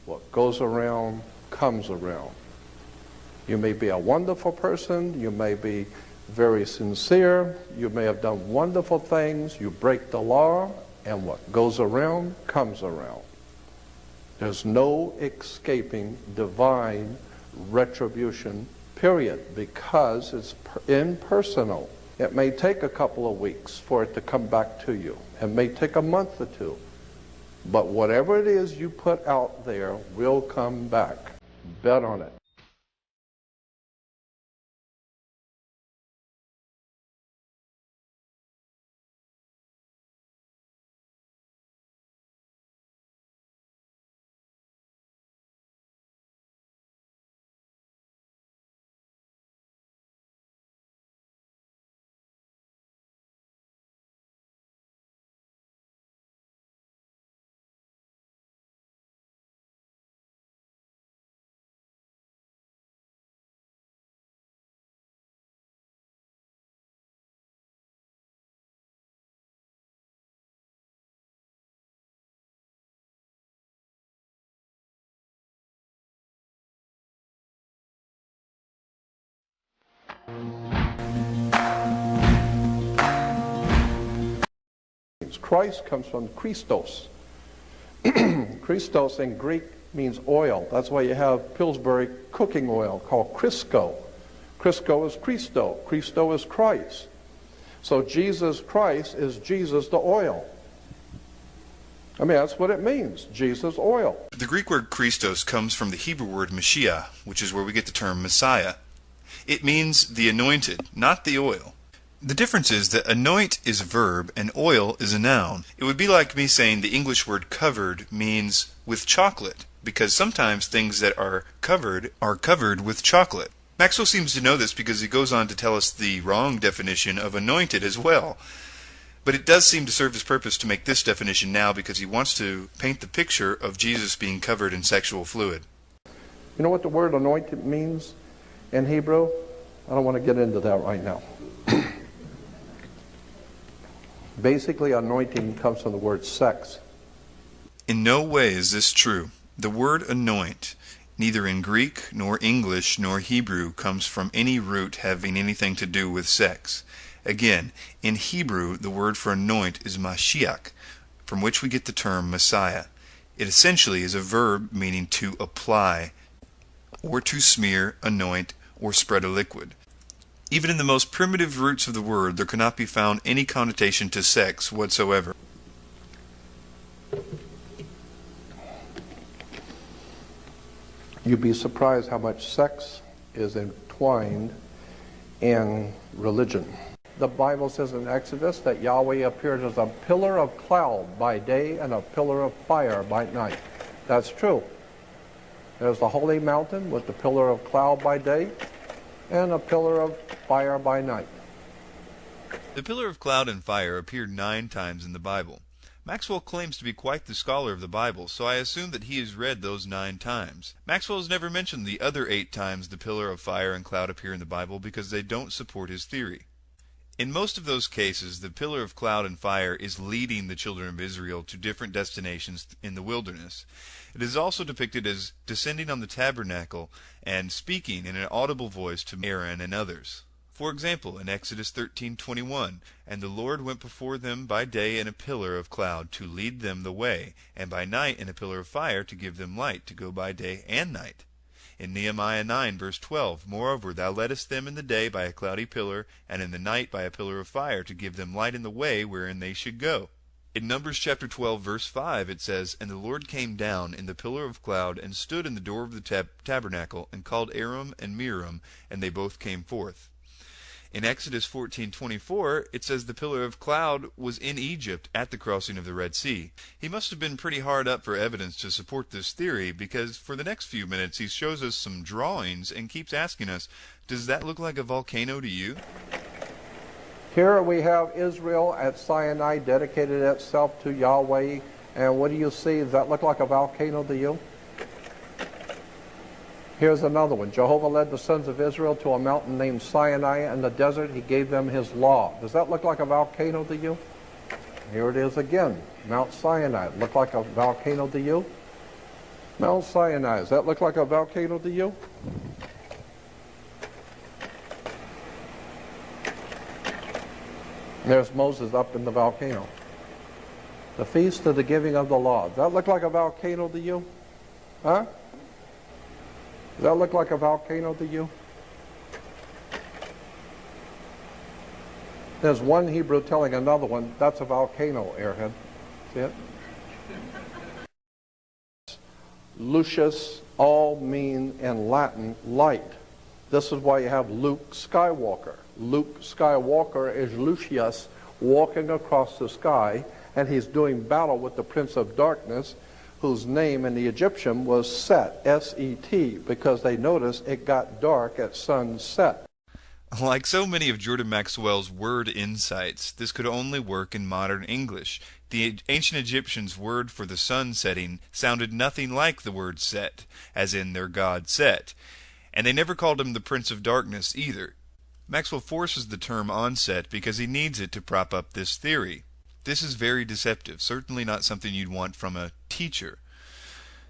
What goes around comes around. You may be a wonderful person. You may be very sincere. You may have done wonderful things. You break the law, and what goes around comes around. There's no escaping divine retribution, period, because it's impersonal. It may take a couple of weeks for it to come back to you. It may take a month or two. But whatever it is you put out there will come back. Bet on it. Christ comes from Christos. Christos in Greek means oil. That's why you have Pillsbury cooking oil called Crisco. Crisco is Christo. Christo is Christ. So Jesus Christ is Jesus the oil. I mean, that's what it means, Jesus oil. The Greek word Christos comes from the Hebrew word Mashiach, which is where we get the term Messiah. It means the anointed, not the oil. The difference is that anoint is a verb and oil is a noun. It would be like me saying the English word covered means with chocolate, because sometimes things that are covered with chocolate. Maxwell seems to know this because he goes on to tell us the wrong definition of anointed as well. But it does seem to serve his purpose to make this definition now because he wants to paint the picture of Jesus being covered in sexual fluid. You know what the word anointed means in Hebrew? I don't want to get into that right now. Basically, anointing comes from the word sex. In no way is this true. The word anoint, neither in Greek nor English nor Hebrew, comes from any root having anything to do with sex. Again, in Hebrew, the word for anoint is Mashiach, from which we get the term Messiah. It essentially is a verb meaning to apply, or to smear, anoint, or spread a liquid. Even in the most primitive roots of the word, there cannot be found any connotation to sex whatsoever. You'd be surprised how much sex is entwined in religion. The Bible says in Exodus that Yahweh appeared as a pillar of cloud by day and a pillar of fire by night. That's true. There's the holy mountain with the pillar of cloud by day and a pillar of fire by night. The pillar of cloud and fire appeared 9 times in the Bible. Maxwell claims to be quite the scholar of the Bible, so I assume that he has read those 9 times. Maxwell has never mentioned the other 8 times the pillar of fire and cloud appear in the Bible because they don't support his theory. In most of those cases, the pillar of cloud and fire is leading the children of Israel to different destinations in the wilderness. It is also depicted as descending on the tabernacle and speaking in an audible voice to Aaron and others. For example, in Exodus 13:21, "And the Lord went before them by day in a pillar of cloud to lead them the way, and by night in a pillar of fire to give them light to go by day and night." In Nehemiah 9, verse 12, "Moreover, thou leddest them in the day by a cloudy pillar, and in the night by a pillar of fire, to give them light in the way wherein they should go." In Numbers chapter 12, verse 5, it says, "And the Lord came down in the pillar of cloud, and stood in the door of the tabernacle, and called Aaron and Miriam, and they both came forth." In Exodus 14:24, it says the pillar of cloud was in Egypt at the crossing of the Red Sea. He must have been pretty hard up for evidence to support this theory, because for the next few minutes he shows us some drawings and keeps asking us, does that look like a volcano to you? Here we have Israel at Sinai dedicated itself to Yahweh, and what do you see? Does that look like a volcano to you? Here's another one. Jehovah led the sons of Israel to a mountain named Sinai in the desert. He gave them his law. Does that look like a volcano to you? Here it is again. Mount Sinai. Look like a volcano to you? Mount Sinai, does that look like a volcano to you? There's Moses up in the volcano. The feast of the giving of the law. Does that look like a volcano to you? Huh? Does that look like a volcano to you? There's one Hebrew telling another one, that's a volcano, airhead. See it? Lucius all mean in Latin light. This is why you have Luke Skywalker. Luke Skywalker is Lucius walking across the sky, and he's doing battle with the Prince of Darkness, whose name in the Egyptian was Set, S-E-T, because they noticed it got dark at sunset. Like so many of Jordan Maxwell's word insights, this could only work in modern English. The ancient Egyptians' word for the sun setting sounded nothing like the word Set, as in their god Set, and they never called him the Prince of Darkness either. Maxwell forces the term on Set because he needs it to prop up this theory. This is very deceptive, certainly not something you'd want from a teacher.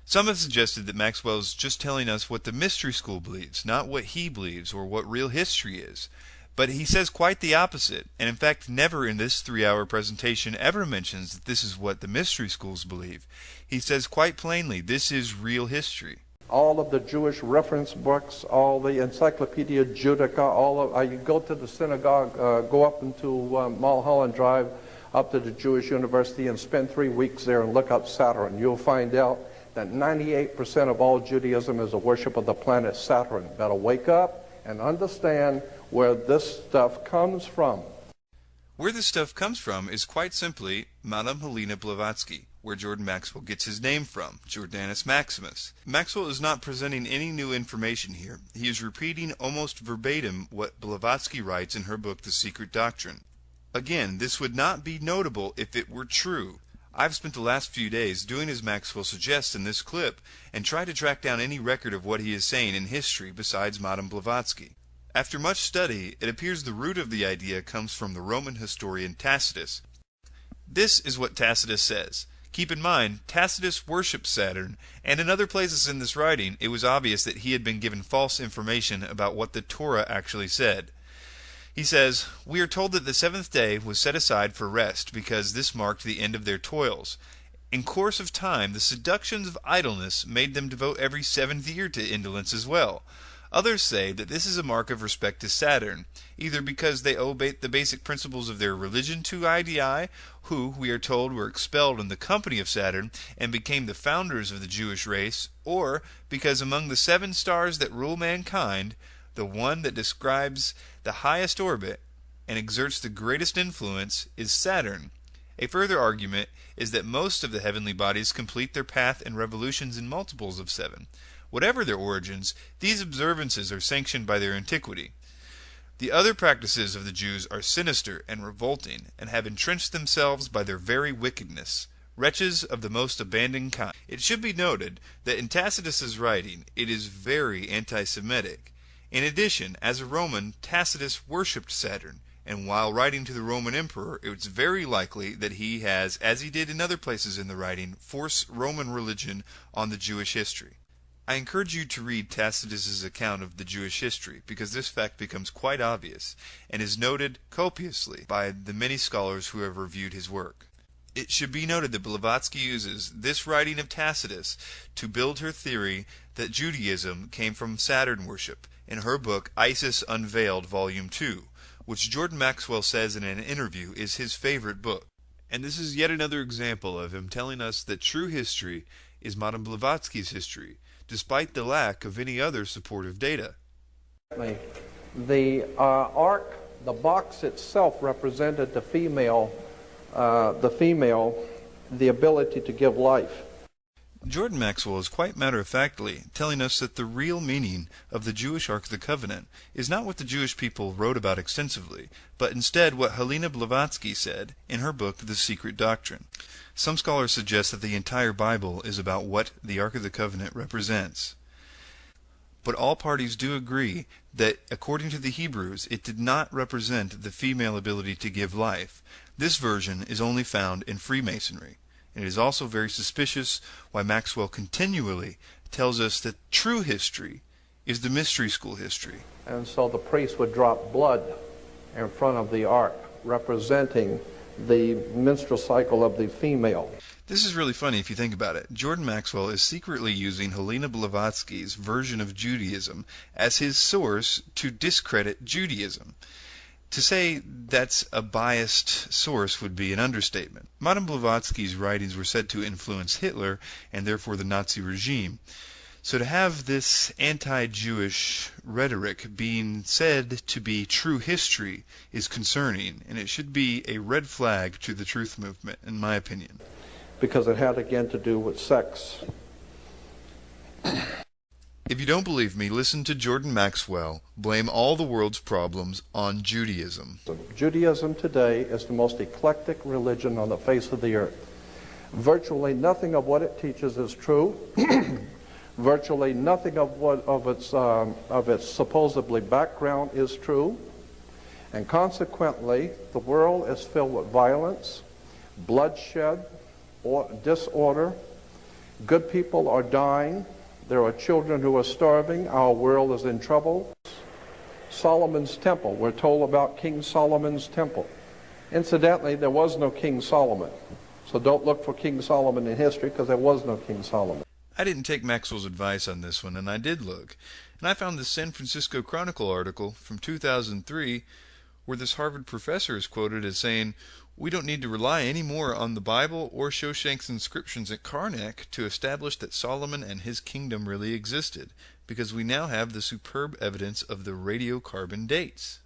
Some have suggested that Maxwell is just telling us what the mystery school believes, not what he believes or what real history is. But he says quite the opposite, and in fact never in this 3-hour presentation ever mentions that this is what the mystery schools believe. He says quite plainly, this is real history. All of the Jewish reference books, all the Encyclopedia Judaica, all of, you go to the synagogue, go up into Mulholland Drive, up to the Jewish University and spend 3 weeks there and look up Saturn. You'll find out that 98% of all Judaism is a worship of the planet Saturn. Better wake up and understand where this stuff comes from. Where this stuff comes from is quite simply Madame Helena Blavatsky, where Jordan Maxwell gets his name from, Jordanus Maximus. Maxwell is not presenting any new information here. He is repeating almost verbatim what Blavatsky writes in her book The Secret Doctrine. Again, this would not be notable if it were true. I've spent the last few days doing as Maxwell suggests in this clip and tried to track down any record of what he is saying in history besides Madame Blavatsky. After much study, it appears the root of the idea comes from the Roman historian Tacitus. This is what Tacitus says. Keep in mind, Tacitus worshipped Saturn, and in other places in this writing it was obvious that he had been given false information about what the Torah actually said. He says, "We are told that the seventh day was set aside for rest because this marked the end of their toils. In course of time, the seductions of idleness made them devote every 7th year to indolence as well. Others say that this is a mark of respect to Saturn, either because they owe the basic principles of their religion to Idii, who, we are told, were expelled in the company of Saturn and became the founders of the Jewish race, or because among the 7 stars that rule mankind, the one that describes the highest orbit and exerts the greatest influence is Saturn. A further argument is that most of the heavenly bodies complete their path and revolutions in multiples of 7. Whatever their origins, these observances are sanctioned by their antiquity. The other practices of the Jews are sinister and revolting, and have entrenched themselves by their very wickedness. Wretches of the most abandoned kind." It should be noted that in Tacitus's writing it is very anti-Semitic. In addition, as a Roman, Tacitus worshipped Saturn, and while writing to the Roman emperor, it's very likely that he has, as he did in other places in the writing, forced Roman religion on the Jewish history. I encourage you to read Tacitus's account of the Jewish history, because this fact becomes quite obvious, and is noted copiously by the many scholars who have reviewed his work. It should be noted that Blavatsky uses this writing of Tacitus to build her theory that Judaism came from Saturn worship, in her book Isis Unveiled Volume 2, which Jordan Maxwell says in an interview is his favorite book. And this is yet another example of him telling us that true history is Madame Blavatsky's history, despite the lack of any other supportive data. The ark, the box itself represented the female, the ability to give life. Jordan Maxwell is quite matter-of-factly telling us that the real meaning of the Jewish Ark of the Covenant is not what the Jewish people wrote about extensively, but instead what Helena Blavatsky said in her book The Secret Doctrine. Some scholars suggest that the entire Bible is about what the Ark of the Covenant represents. But all parties do agree that, according to the Hebrews, it did not represent the female ability to give life. This version is only found in Freemasonry. And it is also very suspicious why Maxwell continually tells us that true history is the mystery school history. And so the priest would drop blood in front of the ark, representing the menstrual cycle of the female. This is really funny if you think about it. Jordan Maxwell is secretly using Helena Blavatsky's version of Judaism as his source to discredit Judaism. To say that's a biased source would be an understatement. Madame Blavatsky's writings were said to influence Hitler and therefore the Nazi regime. So to have this anti-Jewish rhetoric being said to be true history is concerning, and it should be a red flag to the truth movement, in my opinion. Because it had again to do with sex. If you don't believe me, listen to Jordan Maxwell blame all the world's problems on Judaism. Judaism today is the most eclectic religion on the face of the earth. Virtually nothing of what it teaches is true. Virtually nothing of its supposedly background is true. And consequently, the world is filled with violence, bloodshed, or disorder. Good people are dying. There are children who are starving. Our world is in trouble. Solomon's temple. We're told about King Solomon's temple. Incidentally, there was no King Solomon. So don't look for King Solomon in history, because there was no King Solomon. I didn't take Maxwell's advice on this one, and I did look. And I found this San Francisco Chronicle article from 2003 where this Harvard professor is quoted as saying, "We don't need to rely any more on the Bible or Shoshank's inscriptions at Karnak to establish that Solomon and his kingdom really existed, because we now have the superb evidence of the radiocarbon dates."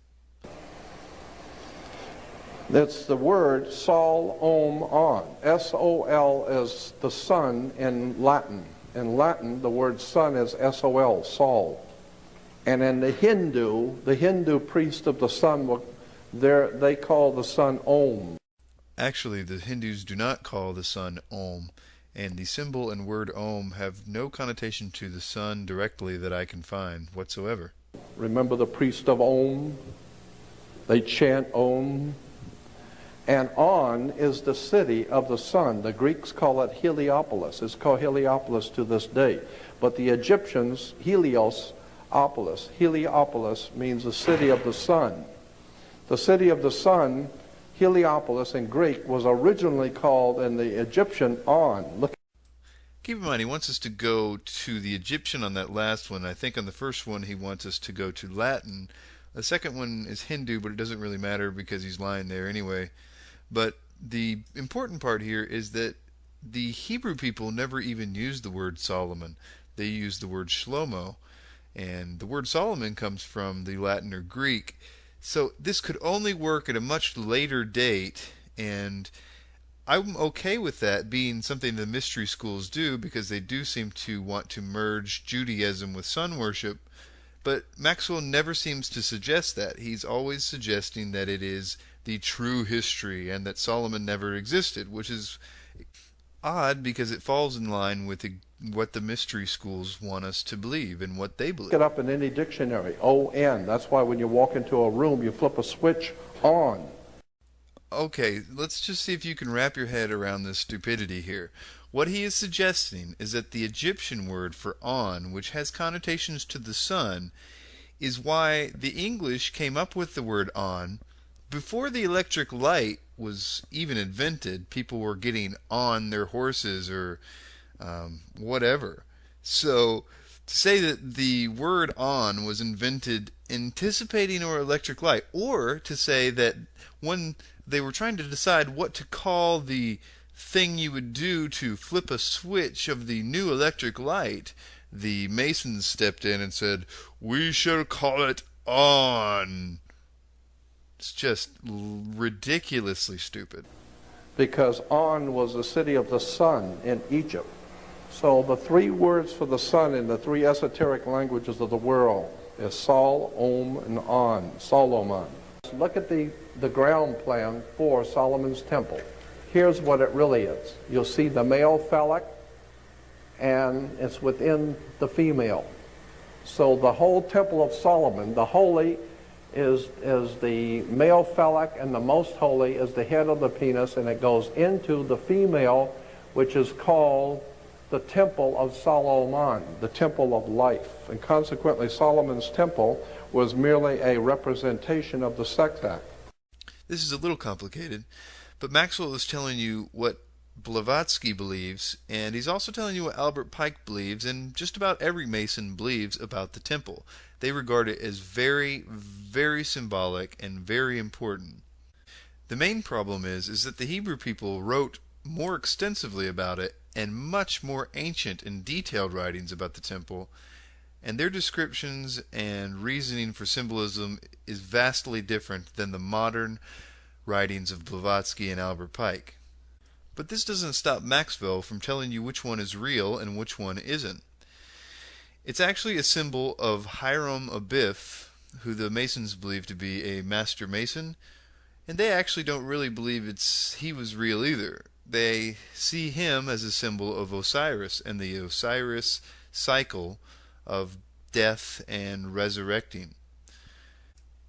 That's the word Sol, Om, On. S-O-L is the sun in Latin. In Latin, the word sun is S-O-L, Sol. And in the Hindu priest of the sun, they call the sun Om. Actually, the Hindus do not call the sun Om, and the symbol and word Om have no connotation to the sun directly that I can find whatsoever. Remember the priest of Om? They chant Om. And On is the city of the sun. The Greeks call it Heliopolis. It's called Heliopolis to this day. But the Egyptians, Heliopolis means the city of the sun. The city of the sun, Heliopolis in Greek, was originally called in the Egyptian On. Look. Keep in mind, he wants us to go to the Egyptian on that last one. I think on the first one he wants us to go to Latin. The second one is Hindu, but it doesn't really matter because he's lying there anyway. But the important part here is that the Hebrew people never even used the word Solomon. They used the word Shlomo, and the word Solomon comes from the Latin or Greek. So this could only work at a much later date, and I'm okay with that being something the mystery schools do, because they do seem to want to merge Judaism with sun worship. But Maxwell never seems to suggest that. He's always suggesting that it is the true history and that Solomon never existed, which is odd because it falls in line with what the mystery schools want us to believe and what they believe. Look it up in any dictionary, O-N. That's why when you walk into a room, you flip a switch on. Okay, let's just see if you can wrap your head around this stupidity here. What he is suggesting is that the Egyptian word for on, which has connotations to the sun, is why the English came up with the word on. Before the electric light was even invented, people were getting on their horses or whatever. So to say that the word on was invented anticipating our electric light, or to say that when they were trying to decide what to call the thing you would do to flip a switch of the new electric light, the Masons stepped in and said, "We shall call it on." It's just ridiculously stupid. Because On was the city of the sun in Egypt. So the three words for the sun in the three esoteric languages of the world is Sol, Om, and On, Solomon. Look at the ground plan for Solomon's temple. Here's what it really is. You'll see the male phallic, and it's within the female. So the whole temple of Solomon, the holy is the male phallic, and the most holy is the head of the penis, and it goes into the female which is called the Temple of Solomon, the Temple of Life. And consequently, Solomon's temple was merely a representation of the sex act. This is a little complicated, but Maxwell is telling you what Blavatsky believes, and he's also telling you what Albert Pike believes, and just about every Mason believes about the temple. They regard it as very, very symbolic and very important. The main problem is that the Hebrew people wrote more extensively about it and much more ancient and detailed writings about the temple, and their descriptions and reasoning for symbolism is vastly different than the modern writings of Blavatsky and Albert Pike. But this doesn't stop Maxwell from telling you which one is real and which one isn't. It's actually a symbol of Hiram Abiff, who the Masons believe to be a master Mason, and they actually don't really believe he was real either. They see him as a symbol of Osiris and the Osiris cycle of death and resurrecting.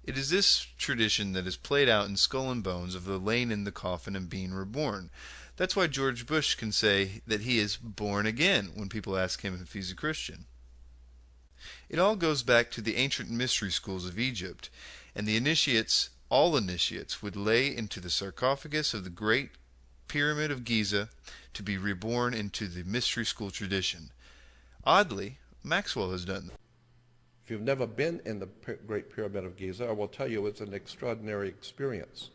It is this tradition that is played out in Skull and Bones of the laying in the coffin and being reborn. That's why George Bush can say that he is born again when people ask him if he's a Christian. It all goes back to the ancient mystery schools of Egypt, and the initiates, all initiates, would lay into the sarcophagus of the Great Pyramid of Giza to be reborn into the mystery school tradition. Oddly, Maxwell has done that. If you've never been in the Great Pyramid of Giza, I will tell you it's an extraordinary experience.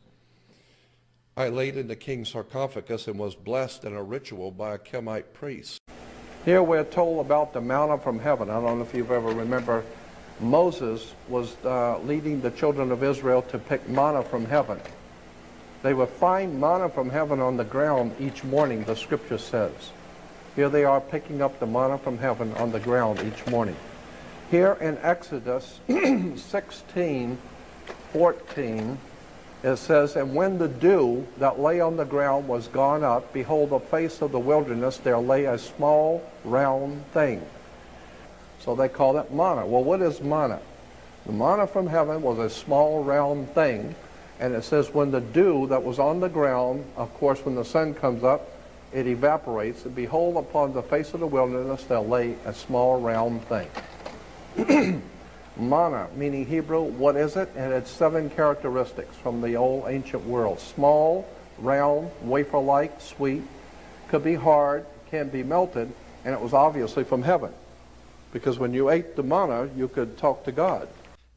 I laid in the king's sarcophagus and was blessed in a ritual by a Kemite priest. Here we're told about the manna from heaven. I don't know if you've ever remember Moses was leading the children of Israel to pick manna from heaven. They would find manna from heaven on the ground each morning, the scripture says. Here they are picking up the manna from heaven on the ground each morning. Here in Exodus 16:14, it says, "And when the dew that lay on the ground was gone up, behold, the face of the wilderness, there lay a small round thing." So they call it manna. Well, what is manna? The manna from heaven was a small round thing, and it says when the dew that was on the ground, of course when the sun comes up, it evaporates, and behold, upon the face of the wilderness there lay a small round thing. Manna, meaning Hebrew, what is it? And it's 7 characteristics from the old ancient world. Small, round, wafer-like, sweet, could be hard, can be melted, and it was obviously from heaven. Because when you ate the manna, you could talk to God.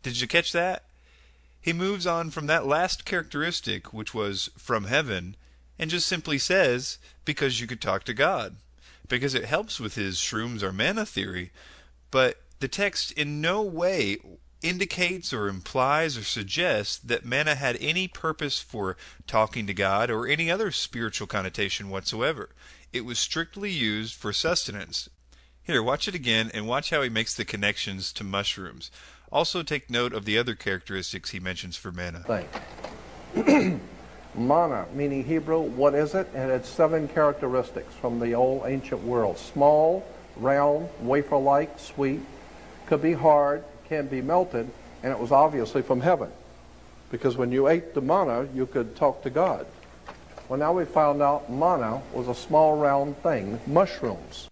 Did you catch that? He moves on from that last characteristic, which was from heaven, and just simply says, because you could talk to God. Because it helps with his shrooms or manna theory, but the text in no way indicates or implies or suggests that manna had any purpose for talking to God or any other spiritual connotation whatsoever. It was strictly used for sustenance. Here, watch it again and watch how he makes the connections to mushrooms. Also take note of the other characteristics he mentions for manna. Manna, meaning Hebrew, what is it? And it's 7 characteristics from the old ancient world. Small, round, wafer-like, sweet, could be hard, can be melted, and it was obviously from heaven. Because when you ate the manna, you could talk to God. Well, now we found out manna was a small round thing, mushrooms.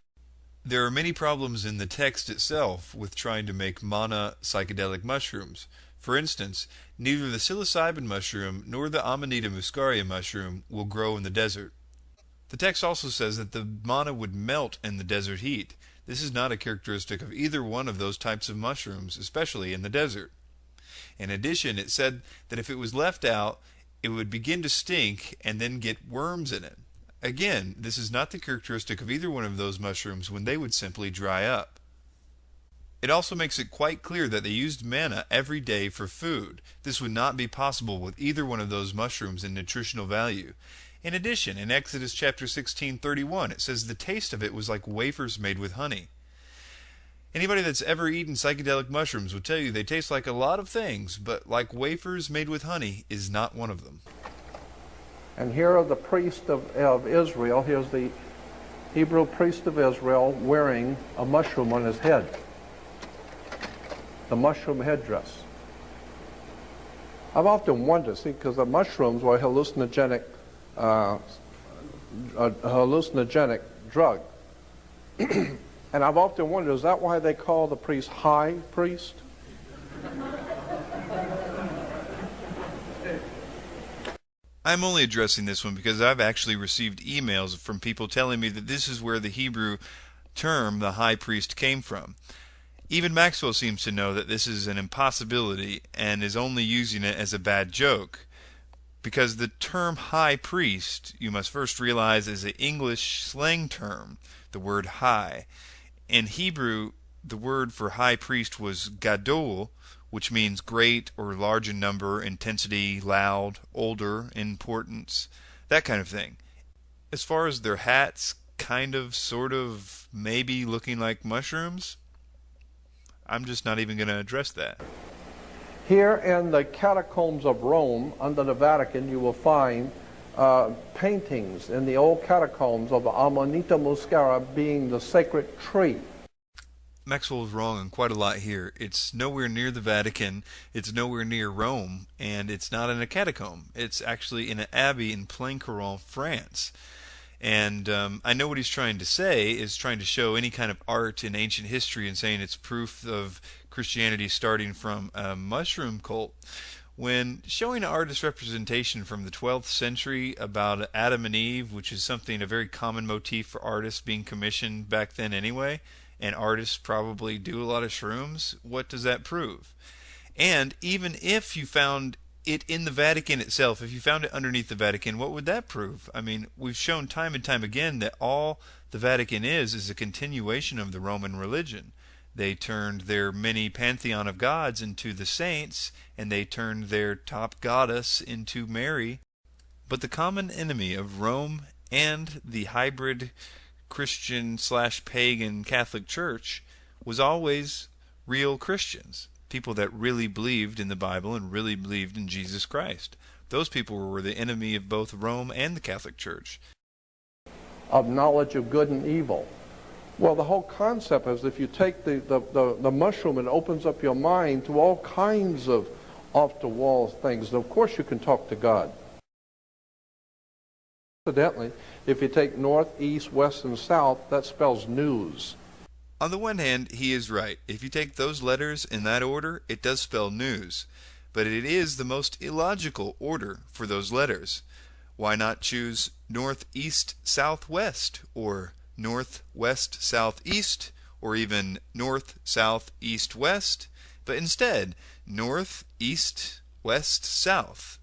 There are many problems in the text itself with trying to make manna psychedelic mushrooms. For instance, neither the psilocybin mushroom nor the Amanita muscaria mushroom will grow in the desert. The text also says that the manna would melt in the desert heat. This is not a characteristic of either one of those types of mushrooms, especially in the desert. In addition, it said that if it was left out, it would begin to stink and then get worms in it. Again, this is not the characteristic of either one of those mushrooms when they would simply dry up. It also makes it quite clear that they used manna every day for food. This would not be possible with either one of those mushrooms in nutritional value. In addition, in Exodus chapter 16:31, it says the taste of it was like wafers made with honey. Anybody that's ever eaten psychedelic mushrooms will tell you they taste like a lot of things, but like wafers made with honey is not one of them. And here are the priest of Israel. Here's the Hebrew priest of Israel wearing a mushroom on his head. The mushroom headdress. I've often wondered, see, because the mushrooms were hallucinogenic a hallucinogenic drug. And I've often wondered, is that why they call the priest high priest? I'm only addressing this one because I've actually received emails from people telling me that this is where the Hebrew term, the high priest, came from. Even Maxwell seems to know that this is an impossibility and is only using it as a bad joke. Because the term high priest, you must first realize, is an English slang term, the word high. In Hebrew, the word for high priest was gadol, which means great or large in number, intensity, loud, older, importance, that kind of thing. As far as their hats, kind of, sort of, maybe looking like mushrooms, I'm just not even going to address that. Here in the catacombs of Rome, under the Vatican, you will find paintings in the old catacombs of the Amanita muscara being the sacred tree. Maxwell was wrong on quite a lot here. It's nowhere near the Vatican, it's nowhere near Rome, and it's not in a catacomb. It's actually in an abbey in Plaincourt, France. And I know what he's trying to say is trying to show any kind of art in ancient history and saying it's proof of Christianity starting from a mushroom cult. When showing an artist representation from the 12th century about Adam and Eve, which is something, a very common motif for artists being commissioned back then anyway, and artists probably do a lot of shrooms, what does that prove? And even if you found it in the Vatican itself, if you found it underneath the Vatican, what would that prove? I mean, we've shown time and time again that all the Vatican is a continuation of the Roman religion. They turned their mini pantheon of gods into the saints, and they turned their top goddess into Mary. But the common enemy of Rome and the hybrid Christian/pagan Catholic Church was always real Christians. People that really believed in the Bible and really believed in Jesus Christ. Those people were the enemy of both Rome and the Catholic Church. Of knowledge of good and evil. Well, the whole concept is if you take the mushroom, it opens up your mind to all kinds of off-the-wall things. And of course you can talk to God. Incidentally, if you take north, east, west, and south, that spells news. On the one hand, he is right. If you take those letters in that order, it does spell news. But it is the most illogical order for those letters. Why not choose north, east, south, west, or north, west, south, east, or even north, south, east, west, but instead north, east, west, south?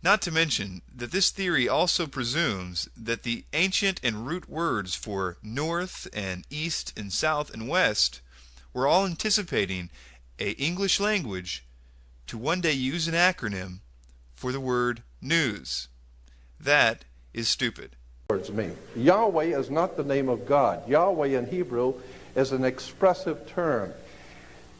Not to mention that this theory also presumes that the ancient and root words for north and east and south and west were all anticipating an English language to one day use an acronym for the word news. That is stupid. Words mean. Yahweh is not the name of God. Yahweh in Hebrew is an expressive term.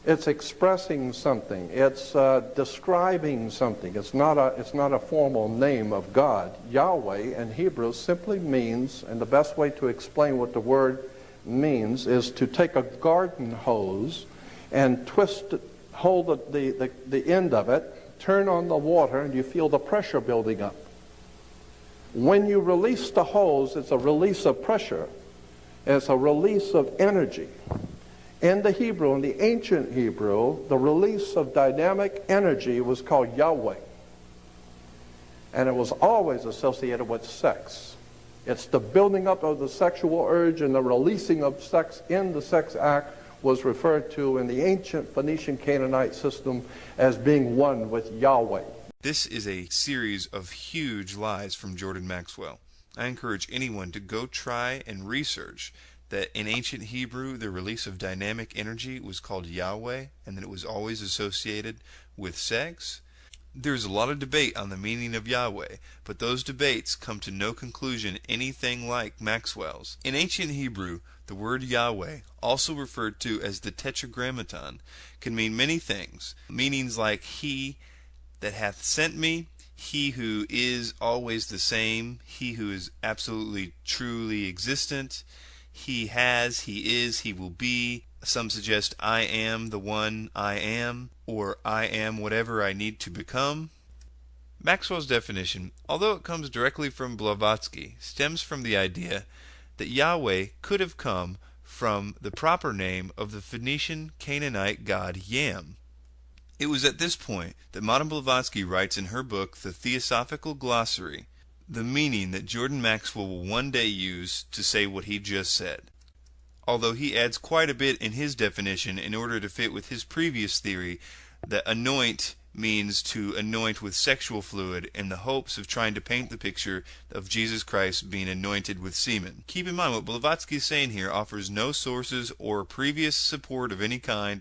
It's expressing something. It's describing something. It's not a formal name of God. Yahweh in Hebrew simply means, and the best way to explain what the word means is to take a garden hose and twist it, hold the end of it, turn on the water, and you feel the pressure building up. When you release the hose, it's a release of pressure. It's a release of energy. In the Hebrew, in the ancient Hebrew, the release of dynamic energy was called Yahweh. And it was always associated with sex. It's the building up of the sexual urge, and the releasing of sex in the sex act was referred to in the ancient Phoenician Canaanite system as being one with Yahweh. This is a series of huge lies from Jordan Maxwell. I encourage anyone to go try and research that in ancient Hebrew the release of dynamic energy was called Yahweh, and that it was always associated with sex. There's a lot of debate on the meaning of Yahweh, but those debates come to no conclusion anything like Maxwell's. In ancient Hebrew, the word Yahweh, also referred to as the Tetragrammaton, can mean many things. Meanings like He that hath sent me, He who is always the same, He who is absolutely truly existent, He has, He is, He will be. Some suggest I am the one I am, or I am whatever I need to become. Maxwell's definition, although it comes directly from Blavatsky, stems from the idea that Yahweh could have come from the proper name of the Phoenician Canaanite god Yam. It was at this point that Madame Blavatsky writes in her book The Theosophical Glossary the meaning that Jordan Maxwell will one day use to say what he just said, although he adds quite a bit in his definition in order to fit with his previous theory that anoint means to anoint with sexual fluid in the hopes of trying to paint the picture of Jesus Christ being anointed with semen. Keep in mind what Blavatsky is saying here offers no sources or previous support of any kind,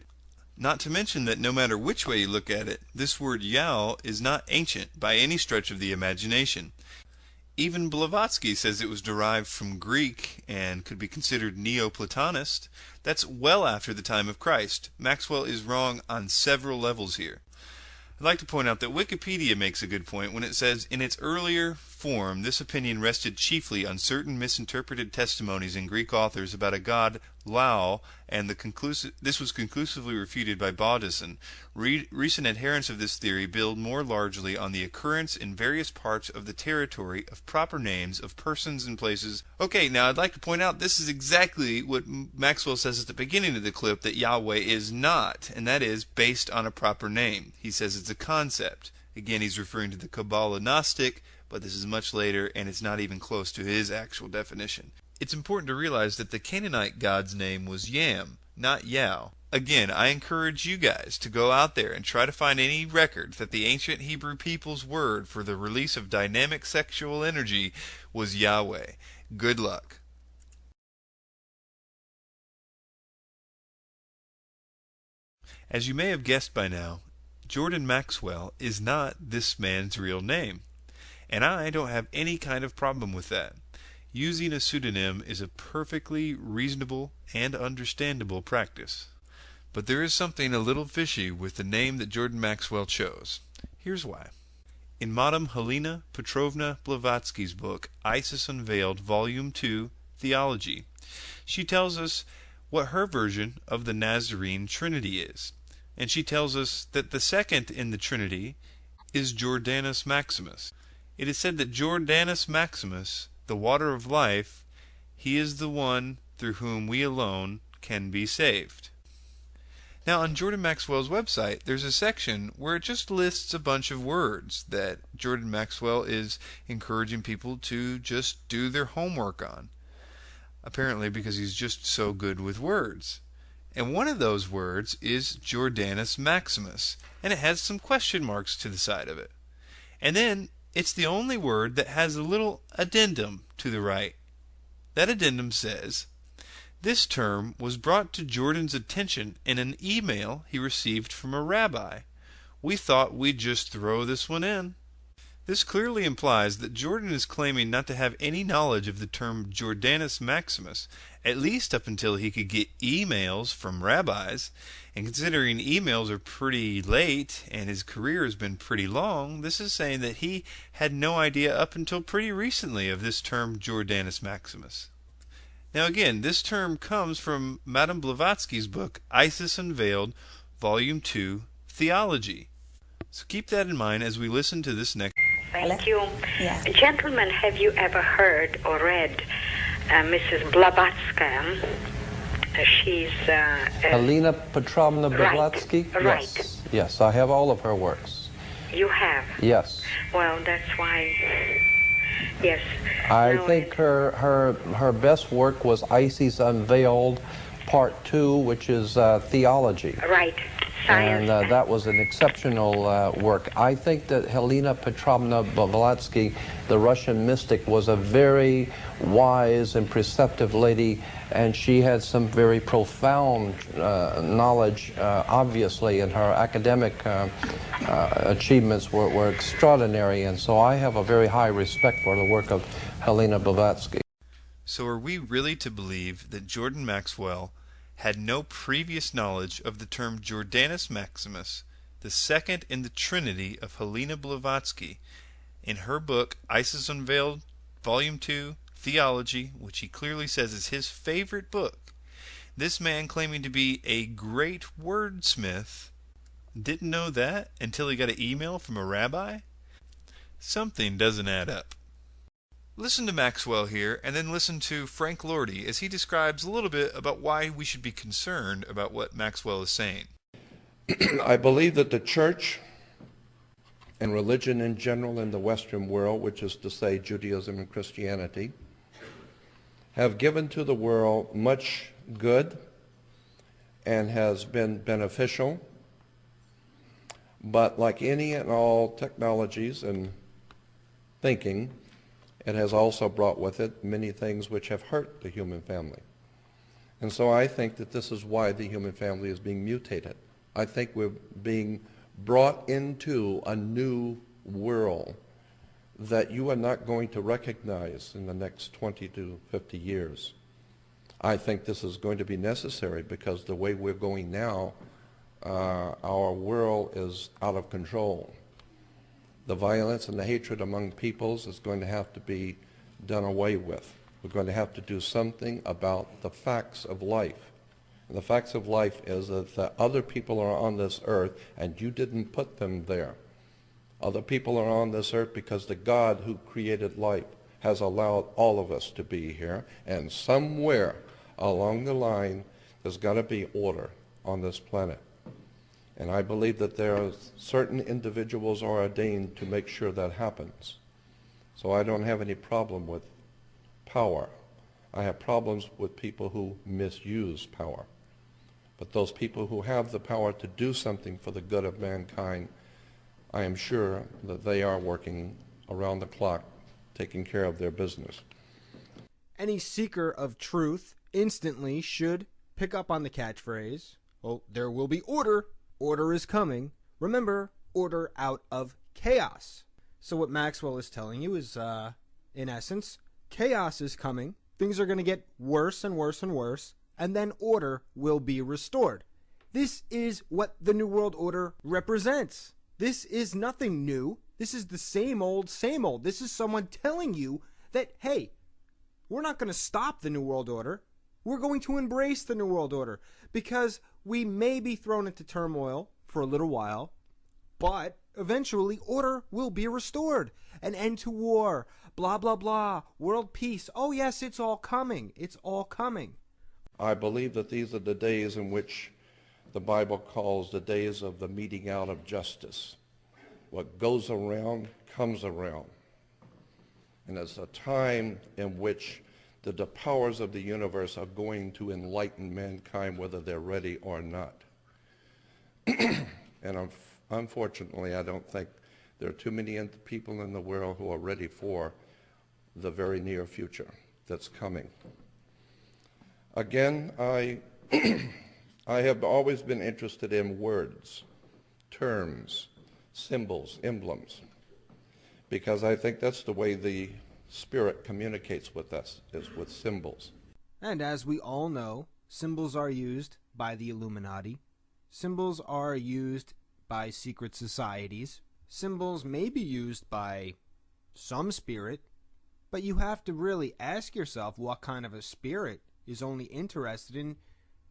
not to mention that no matter which way you look at it, this word Yao is not ancient by any stretch of the imagination. Even Blavatsky says it was derived from Greek and could be considered Neoplatonist. That's well after the time of Christ. Maxwell is wrong on several levels here. I'd like to point out that Wikipedia makes a good point when it says, in its earlier form, this opinion rested chiefly on certain misinterpreted testimonies in Greek authors about a god, Lao, and this was conclusively refuted by Baudissin. Recent adherents of this theory build more largely on the occurrence in various parts of the territory of proper names of persons and places. Okay, now I'd like to point out this is exactly what Maxwell says at the beginning of the clip that Yahweh is not, and that is based on a proper name. He says it's a concept. Again, he's referring to the Kabbalah Gnostic, but this is much later and it's not even close to his actual definition. It's important to realize that the Canaanite god's name was Yam, not Yao. Again, I encourage you guys to go out there and try to find any record that the ancient Hebrew people's word for the release of dynamic sexual energy was Yahweh. Good luck. As you may have guessed by now, Jordan Maxwell is not this man's real name, and I don't have any kind of problem with that. Using a pseudonym is a perfectly reasonable and understandable practice. But there is something a little fishy with the name that Jordan Maxwell chose. Here's why. In Madame Helena Petrovna Blavatsky's book, Isis Unveiled, Volume 2, Theology, she tells us what her version of the Nazarene Trinity is. And she tells us that the second in the Trinity is Jordanus Maximus. It is said that Jordanus Maximus, the water of life, he is the one through whom we alone can be saved. Now on Jordan Maxwell's website, there's a section where it just lists a bunch of words that Jordan Maxwell is encouraging people to just do their homework on. Apparently because he's just so good with words. And one of those words is Jordanus Maximus, and it has some question marks to the side of it. And then it's the only word that has a little addendum to the right. That addendum says, this term was brought to Jordan's attention in an email he received from a rabbi. We thought we'd just throw this one in. This clearly implies that Jordan is claiming not to have any knowledge of the term Jordanus Maximus, at least up until he could get emails from rabbis. And considering emails are pretty late and his career has been pretty long, this is saying that he had no idea up until pretty recently of this term Jordanus Maximus. Now again, this term comes from Madame Blavatsky's book, Isis Unveiled, Volume 2, Theology. So keep that in mind as we listen to this next. Thank you. Yes. Gentlemen, have you ever heard or read Mrs. Blavatsky? She's... Helena Petrovna Blavatsky? Right. Yes. Yes, I have all of her works. You have? Yes. Well, that's why... Yes. I No, think her best work was Isis Unveiled, Part 2, which is theology. Right. Science. And that was an exceptional work. I think that Helena Petrovna Blavatsky, the Russian mystic, was a very wise and perceptive lady, and she had some very profound knowledge, obviously, and her academic achievements were extraordinary, and so I have a very high respect for the work of Helena Blavatsky. So are we really to believe that Jordan Maxwell had no previous knowledge of the term Jordanus Maximus, the second in the Trinity of Helena Blavatsky, in her book Isis Unveiled, Volume 2, Theology, which he clearly says is his favorite book? This man, claiming to be a great wordsmith, didn't know that until he got an email from a rabbi? Something doesn't add up. Listen to Maxwell here, and then listen to Frank Lordy as he describes a little bit about why we should be concerned about what Maxwell is saying. I believe that the church and religion in general in the Western world, which is to say Judaism and Christianity, have given to the world much good and has been beneficial. But like any and all technologies and thinking, it has also brought with it many things which have hurt the human family. And so I think that this is why the human family is being mutated. I think we're being brought into a new world that you are not going to recognize in the next 20 to 50 years. I think this is going to be necessary because the way we're going now, our world is out of control. The violence and the hatred among peoples is going to have to be done away with. We're going to have to do something about the facts of life. And the facts of life is that other people are on this earth and you didn't put them there. Other people are on this earth because the God who created life has allowed all of us to be here, and somewhere along the line there's got to be order on this planet. And I believe that there are certain individuals are ordained to make sure that happens. So I don't have any problem with power. I have problems with people who misuse power. But those people who have the power to do something for the good of mankind, I am sure that they are working around the clock, taking care of their business. Any seeker of truth instantly should pick up on the catchphrase, well, there will be order. Order is coming. Remember, order out of chaos. So what Maxwell is telling you is, in essence, chaos is coming. Things are going to get worse and worse and worse, and then order will be restored. This is what the New World Order represents. This is nothing new. This is the same old, same old. This is someone telling you that, hey, we're not going to stop the New World Order. We're going to embrace the New World Order because we may be thrown into turmoil for a little while, but eventually order will be restored. An end to war, blah, blah, blah, world peace. Oh, yes, it's all coming. It's all coming. I believe that these are the days in which the Bible calls the days of the meting out of justice. What goes around comes around. And it's a time in which the powers of the universe are going to enlighten mankind whether they're ready or not. And unfortunately, I don't think there are too many people in the world who are ready for the very near future that's coming. Again, I have always been interested in words, terms, symbols, emblems, because I think that's the way the Spirit communicates with us, is with symbols. And as we all know, symbols are used by the Illuminati. Symbols are used by secret societies. Symbols may be used by some spirit, but you have to really ask yourself what kind of a spirit is only interested in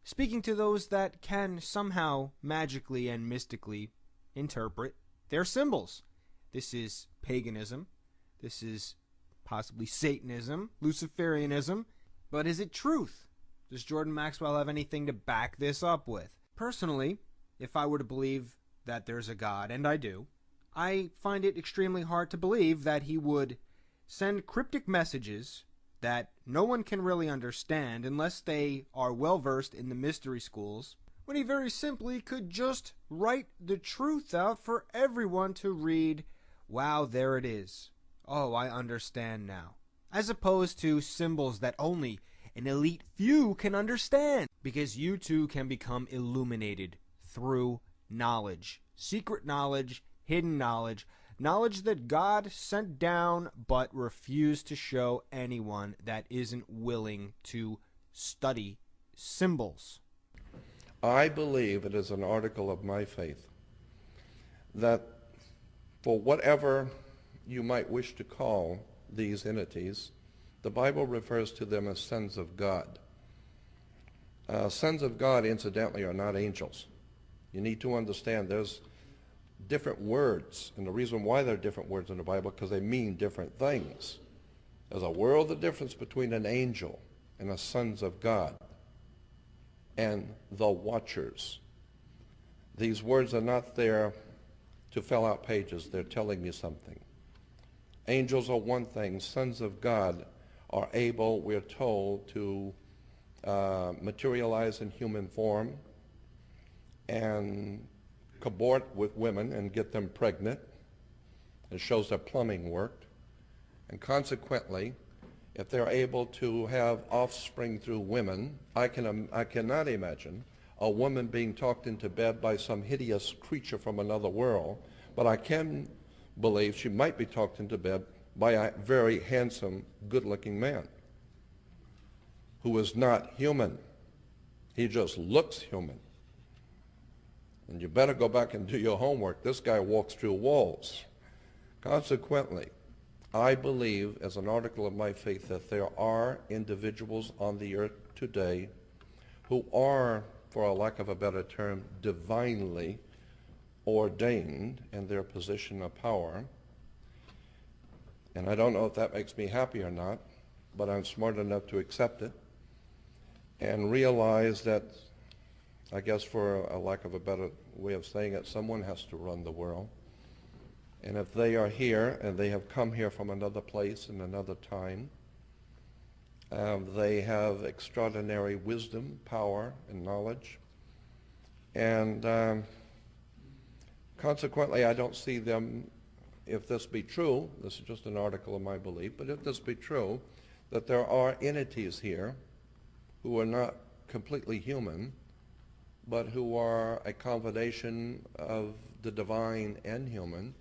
speaking to those that can somehow magically and mystically interpret their symbols. This is paganism. This is possibly Satanism, Luciferianism. But is it truth? Does Jordan Maxwell have anything to back this up with? Personally, if I were to believe that there's a God, and I do, I find it extremely hard to believe that he would send cryptic messages that no one can really understand unless they are well-versed in the mystery schools, when he very simply could just write the truth out for everyone to read. Wow, there it is. Oh, I understand now. As opposed to symbols that only an elite few can understand, because you too can become illuminated through knowledge. Secret knowledge, hidden knowledge, knowledge that God sent down but refused to show anyone that isn't willing to study symbols. I believe it is an article of my faith that for whatever you might wish to call these entities, the Bible refers to them as sons of God. Sons of God, incidentally, are not angels. You need to understand there's different words. And the reason why there are different words in the Bible, because they mean different things. There's a world of difference between an angel and the sons of God and the watchers. These words are not there to fill out pages. They're telling me something. Angels are one thing. Sons of God are able, we're told, to materialize in human form and cabort with women and get them pregnant. It shows their plumbing worked. And consequently, if they're able to have offspring through women, I cannot imagine a woman being talked into bed by some hideous creature from another world, but I can believe she might be talked into bed by a very handsome, good-looking man who is not human. He just looks human. And you better go back and do your homework. This guy walks through walls. Consequently, I believe, as an article of my faith, that there are individuals on the earth today who are, for a lack of a better term, divinely ordained in their position of power. And I don't know if that makes me happy or not, but I'm smart enough to accept it and realize that, I guess for a lack of a better way of saying it, someone has to run the world. And if they are here and they have come here from another place and another time, they have extraordinary wisdom, power, and knowledge. And consequently, I don't see them, if this be true, this is just an article of my belief, but if this be true, that there are entities here who are not completely human, but who are a combination of the divine and human,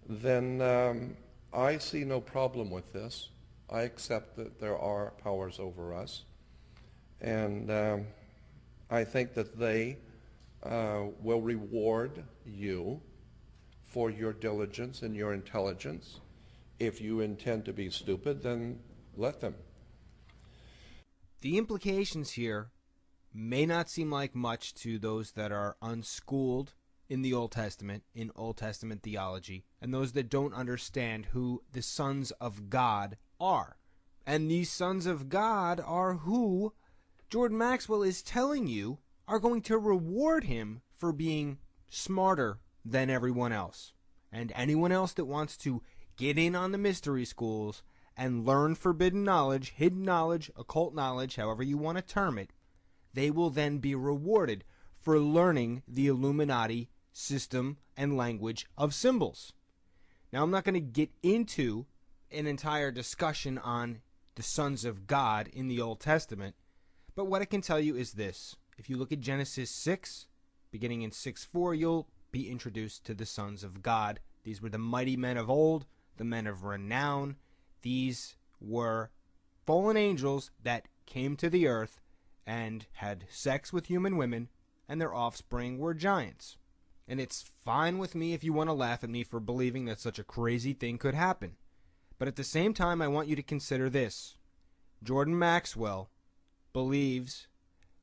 then I see no problem with this. I accept that there are powers over us, and I think that they will reward you for your diligence and your intelligence. If you intend to be stupid, then let them. The implications here may not seem like much to those that are unschooled in the Old Testament, in Old Testament theology, and those that don't understand who the sons of God are. And these sons of God are who Jordan Maxwell is telling you are going to reward him for being smarter than everyone else. And anyone else that wants to get in on the mystery schools and learn forbidden knowledge, hidden knowledge, occult knowledge, however you want to term it, they will then be rewarded for learning the Illuminati system and language of symbols. Now, I'm not going to get into an entire discussion on the sons of God in the Old Testament, but what I can tell you is this. If you look at Genesis 6, beginning in 6:4, you'll be introduced to the sons of God. These were the mighty men of old, the men of renown. These were fallen angels that came to the earth and had sex with human women, and their offspring were giants. And it's fine with me if you want to laugh at me for believing that such a crazy thing could happen. But at the same time, I want you to consider this. Jordan Maxwell believes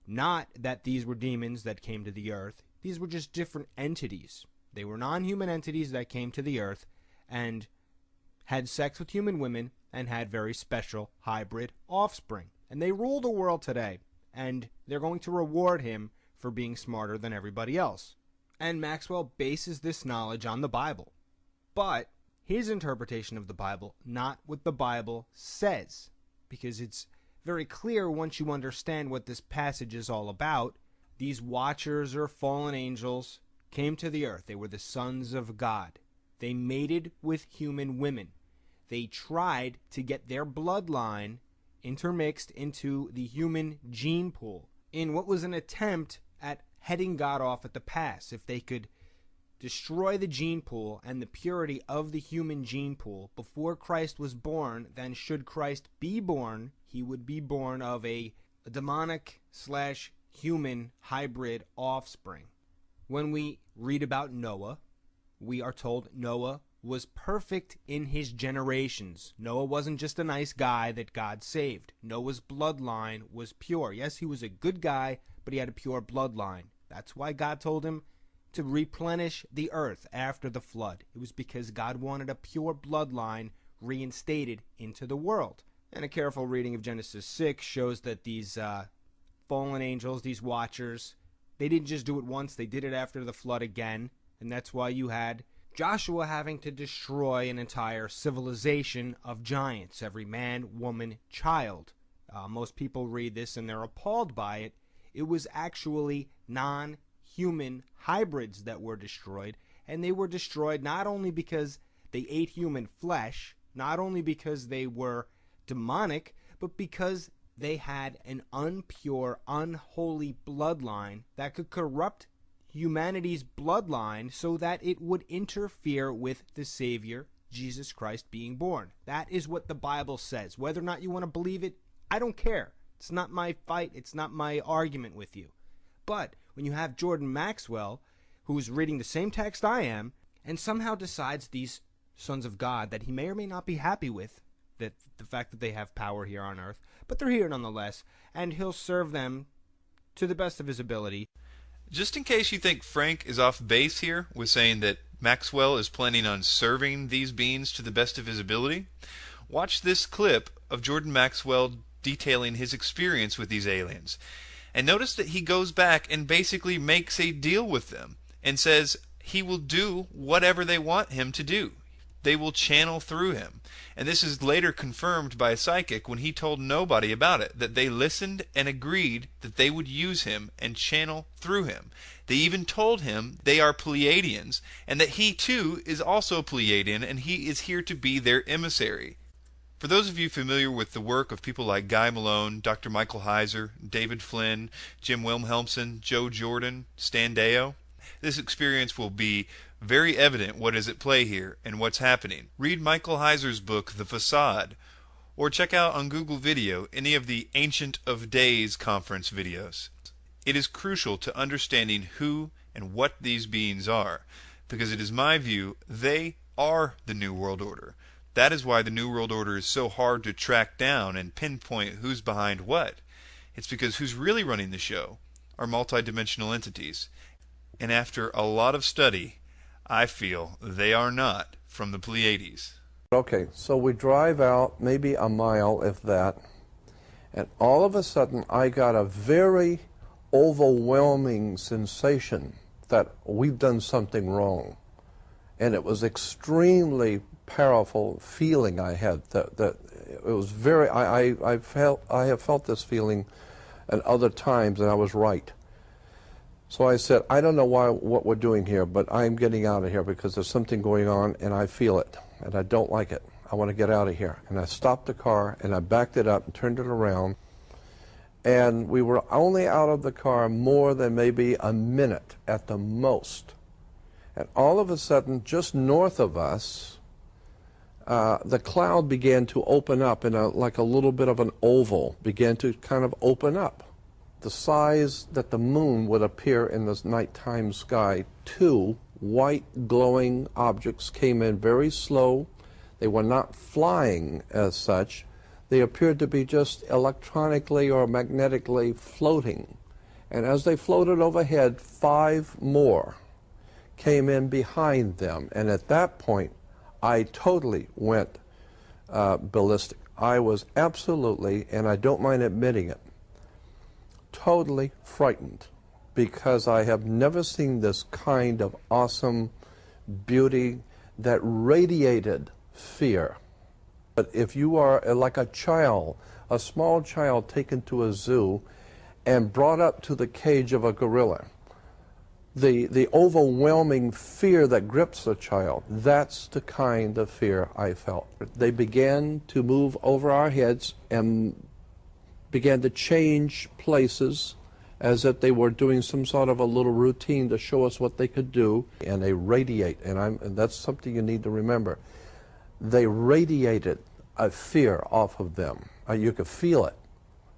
not that these were demons that came to the earth. These were just different entities. They were non-human entities that came to the earth and had sex with human women and had very special hybrid offspring. And they rule the world today. And they're going to reward him for being smarter than everybody else. And Maxwell bases this knowledge on the Bible. But his interpretation of the Bible, not what the Bible says. Because it's very clear once you understand what this passage is all about. These watchers or fallen angels came to the earth. They were the sons of God. They mated with human women. They tried to get their bloodline intermixed into the human gene pool in what was an attempt at heading God off at the pass. If they could destroy the gene pool and the purity of the human gene pool before Christ was born, then should Christ be born, he would be born of a demonic/human hybrid offspring. When we read about Noah, we are told Noah was perfect in his generations. Noah wasn't just a nice guy that God saved. Noah's bloodline was pure. Yes, he was a good guy, but he had a pure bloodline. That's why God told him to replenish the earth after the flood. It was because God wanted a pure bloodline reinstated into the world. And a careful reading of Genesis 6 shows that these fallen angels, these watchers, they didn't just do it once, they did it after the flood again. And that's why you had Joshua having to destroy an entire civilization of giants, every man, woman, child. Most people read this and they're appalled by it. It was actually non-human hybrids that were destroyed, and they were destroyed not only because they ate human flesh, not only because they were demonic, but because they had an unpure, unholy bloodline that could corrupt humanity's bloodline so that it would interfere with the Savior, Jesus Christ, being born. That is what the Bible says. Whether or not you want to believe it, I don't care. It's not my fight. It's not my argument with you. But when you have Jordan Maxwell, who's reading the same text I am, and somehow decides these sons of God that he may or may not be happy with, that the fact that they have power here on earth, but they're here nonetheless, and he'll serve them to the best of his ability. Just in case you think Frank is off base here with saying that Maxwell is planning on serving these beings to the best of his ability, watch this clip of Jordan Maxwell detailing his experience with these aliens. And notice that he goes back and basically makes a deal with them and says he will do whatever they want him to do. They will channel through him. And this is later confirmed by a psychic when he told nobody about it, that they listened and agreed that they would use him and channel through him. They even told him they are Pleiadians and that he too is also Pleiadian and he is here to be their emissary. For those of you familiar with the work of people like Guy Malone, Dr. Michael Heiser, David Flynn, Jim Wilhelmsen, Joe Jordan, Stan Deyo, this experience will be very evident what is at play here and what's happening. Read Michael Heiser's book, The Facade, or check out on Google Video any of the Ancient of Days conference videos. It is crucial to understanding who and what these beings are, because it is my view they are the New World Order. That is why the New World Order is so hard to track down and pinpoint who's behind what. It's because who's really running the show are multidimensional entities. And after a lot of study, I feel they are not from the Pleiades. Okay, so we drive out maybe a mile, if that, and all of a sudden I got a very overwhelming sensation that we've done something wrong. And it was extremely powerful feeling I had that it was very I have felt this feeling at other times, and I was right. So I said, I don't know what we're doing here, but I'm getting out of here because there's something going on and I feel it and I don't like it. I want to get out of here. And I stopped the car and I backed it up and turned it around, and we were only out of the car more than maybe a minute at the most. And all of a sudden, just north of us, the cloud began to open up in like a little bit of an oval, began to kind of open up. The size that the moon would appear in the nighttime sky. Two white glowing objects came in very slow. They were not flying as such. They appeared to be just electronically or magnetically floating. And as they floated overhead, 5 more came in behind them. And at that point, I totally went ballistic. I was absolutely, and I don't mind admitting it, totally frightened, because I have never seen this kind of awesome beauty that radiated fear. But if you are like a child, a small child taken to a zoo and brought up to the cage of a gorilla, the overwhelming fear that grips a child, that's the kind of fear I felt. They began to move over our heads and began to change places as if they were doing some sort of a little routine to show us what they could do. And they radiate, and that's something you need to remember. They radiated a fear off of them. You could feel it.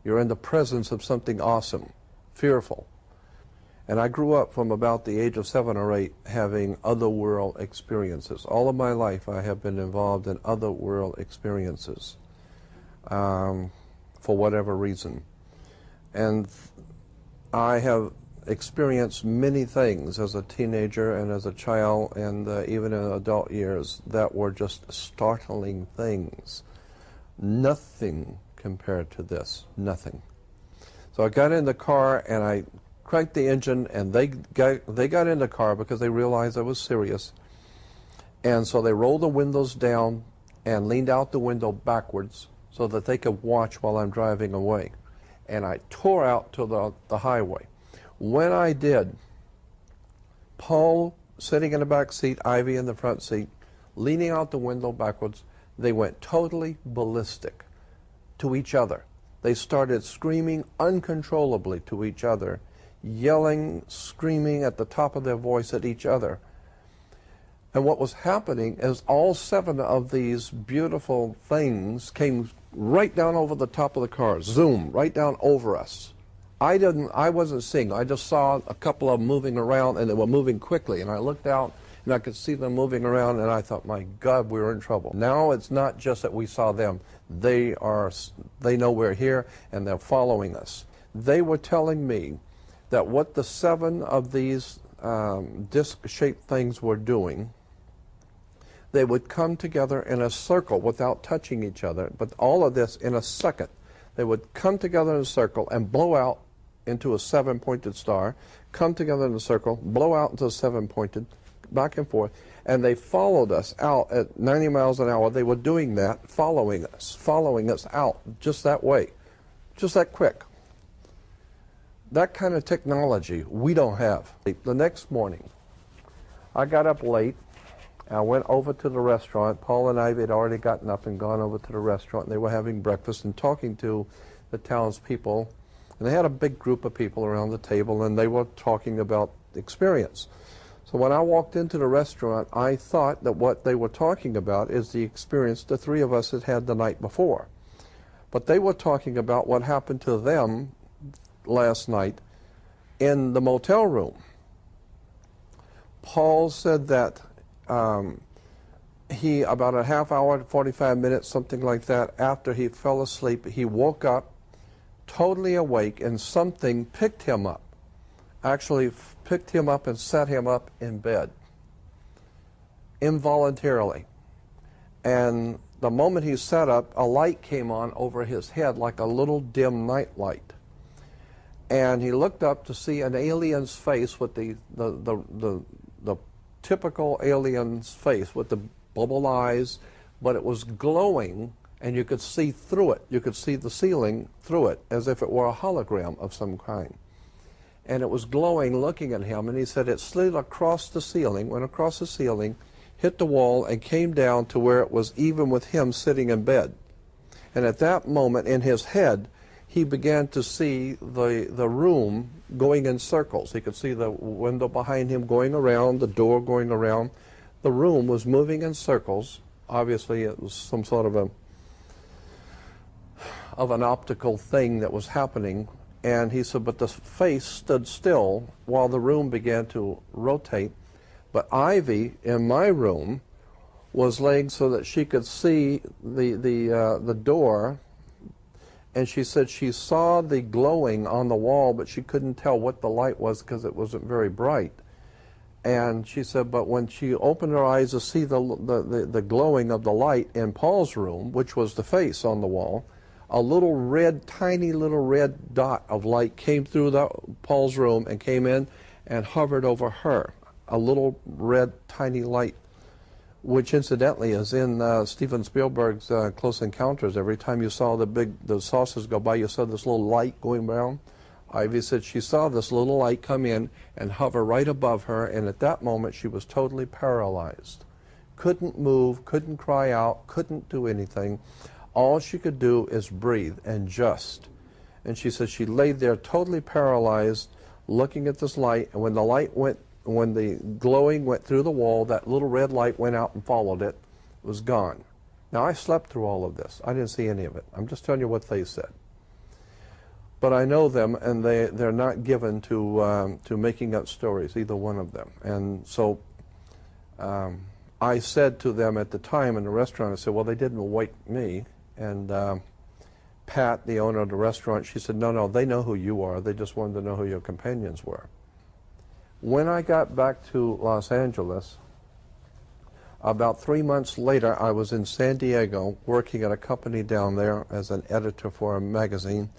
You're in the presence of something awesome, fearful. And I grew up from about the age of 7 or 8 having otherworld experiences. All of my life I have been involved in otherworld experiences for whatever reason. And I have experienced many things as a teenager and as a child and even in adult years that were just startling things. Nothing compared to this, nothing. So I got in the car and I cranked the engine, and they got in the car because they realized I was serious. And so they rolled the windows down and leaned out the window backwards so that they could watch while I'm driving away. And I tore out to the highway. When I did, Paul sitting in the back seat, Ivy in the front seat, leaning out the window backwards, they went totally ballistic to each other. They started screaming uncontrollably to each other, yelling, screaming at the top of their voice at each other. And what was happening is all 7 of these beautiful things came right down over the top of the car, zoom, right down over us. I wasn't seeing. I just saw a couple of them moving around, and they were moving quickly. And I looked out, and I could see them moving around, and I thought, my God, we were in trouble. Now it's not just that we saw them. They know we're here, and they're following us. They were telling me that what the 7 of these disc-shaped things were doing, they would come together in a circle without touching each other, but all of this in a second. They would come together in a circle and blow out into a 7-pointed star, come together in a circle, blow out into a 7-pointed, back and forth, and they followed us out at 90 miles an hour. They were doing that, following us out just that way, just that quick. That kind of technology we don't have. The next morning, I got up late. I went over to the restaurant. Paul and Ivy had already gotten up and gone over to the restaurant. They were having breakfast and talking to the townspeople. And they had a big group of people around the table, and they were talking about the experience. So when I walked into the restaurant, I thought that what they were talking about is the experience the 3 of us had had the night before. But they were talking about what happened to them last night in the motel room. Paul said that he, about a half hour, 45 minutes, something like that, after he fell asleep, he woke up totally awake, and something picked him up, actually picked him up and set him up in bed involuntarily. And the moment he sat up, a light came on over his head like a little dim night light. And he looked up to see an alien's face with the typical alien's face with the bubble eyes, but it was glowing, and you could see through it. You could see the ceiling through it as if it were a hologram of some kind. And it was glowing, looking at him, and he said it slid across the ceiling, went across the ceiling, hit the wall, and came down to where it was even with him sitting in bed. And at that moment, in his head, he began to see the room going in circles. He could see the window behind him going around, the door going around. The room was moving in circles. Obviously, it was some sort of an optical thing that was happening. And he said, but the face stood still while the room began to rotate. But Ivy, in my room, was laying so that she could see the door. And she said she saw the glowing on the wall, but she couldn't tell what the light was because it wasn't very bright. And she said, but when she opened her eyes to see the glowing of the light in Paul's room, which was the face on the wall, a little red, tiny little red dot of light came through Paul's room and came in and hovered over her. A little red, tiny light, which incidentally is in Steven Spielberg's Close Encounters. Every time you saw the saucers go by, you saw this little light going around. Ivy said she saw this little light come in and hover right above her, and at that moment she was totally paralyzed. Couldn't move, couldn't cry out, couldn't do anything. All she could do is breathe and just. And she said she laid there totally paralyzed, looking at this light, and when the glowing went through the wall, that little red light went out and followed it. It was gone. Now, I slept through all of this. I didn't see any of it. I'm just telling you what they said. But I know them, and they're not given to making up stories, either one of them. And so I said to them at the time in the restaurant, I said, well, they didn't wake me. And Pat, the owner of the restaurant, she said, no, they know who you are. They just wanted to know who your companions were. When I got back to Los Angeles, about 3 months later, I was in San Diego working at a company down there as an editor for a magazine,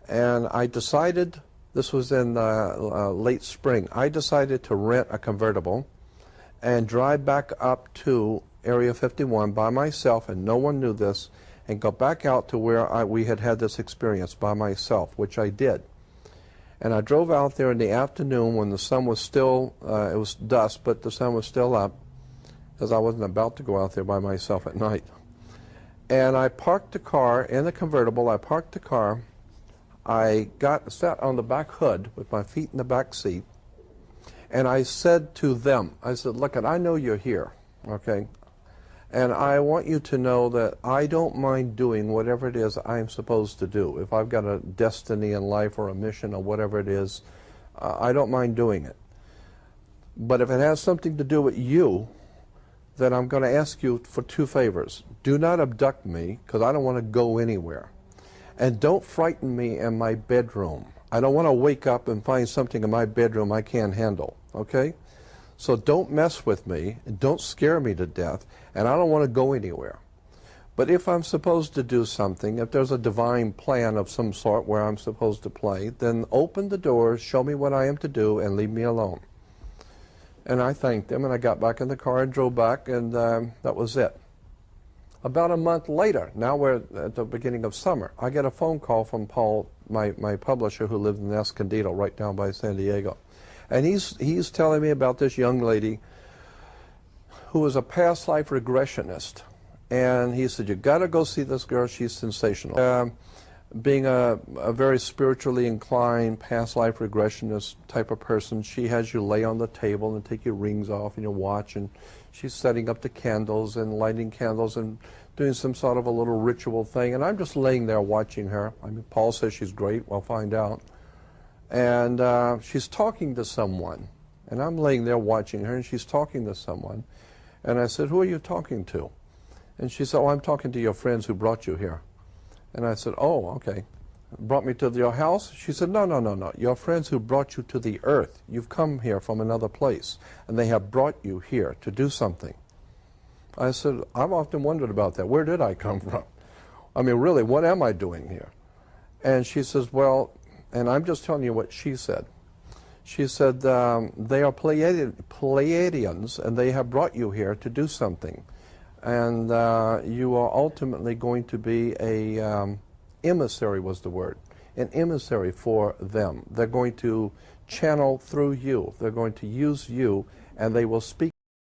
and I decided, this was in late spring, I decided to rent a convertible and drive back up to Area 51 by myself, and no one knew this, and go back out to where we had had this experience by myself, which I did. And I drove out there in the afternoon when the sun was still, it was dusk, but the sun was still up, because I wasn't about to go out there by myself at night. And I parked the car in the convertible. I parked the car. I sat on the back hood with my feet in the back seat, and I said to them, I said, look, I know you're here, okay? And I want you to know that I don't mind doing whatever it is I'm supposed to do. If I've got a destiny in life or a mission or whatever it is, I don't mind doing it. But if it has something to do with you, then I'm going to ask you for 2 favors. Do not abduct me, because I don't want to go anywhere. And don't frighten me in my bedroom. I don't want to wake up and find something in my bedroom I can't handle, okay? So don't mess with me, and don't scare me to death, and I don't want to go anywhere. But if I'm supposed to do something, if there's a divine plan of some sort where I'm supposed to play, then open the doors, show me what I am to do, and leave me alone. And I thanked them, and I got back in the car and drove back, and that was it. About a month later, now we're at the beginning of summer, I get a phone call from Paul, my publisher, who lived in Escondido, right down by San Diego. And he's telling me about this young lady who was a past life regressionist. And he said, you got to go see this girl, she's sensational. Being a very spiritually inclined, past life regressionist type of person, she has you lay on the table and take your rings off and your watch, and she's setting up the candles and lighting candles and doing some sort of a little ritual thing. And I'm just laying there watching her. I mean, Paul says she's great. We'll find out. And she's talking to someone. And I'm laying there watching her, and she's talking to someone. And I said, who are you talking to? And she said, oh, I'm talking to your friends who brought you here. And I said, oh, okay. Brought me to your house? She said, no, no, no, no. Your friends who brought you to the earth. You've come here from another place, and they have brought you here to do something. I said, I've often wondered about that. Where did I come from? I mean, really, what am I doing here? And she says, well, and I'm just telling you what she said. She said, they are Pleiadians, and they have brought you here to do something. And you are ultimately going to be a emissary, was the word, an emissary for them. They're going to channel through you. They're going to use you, and they will speak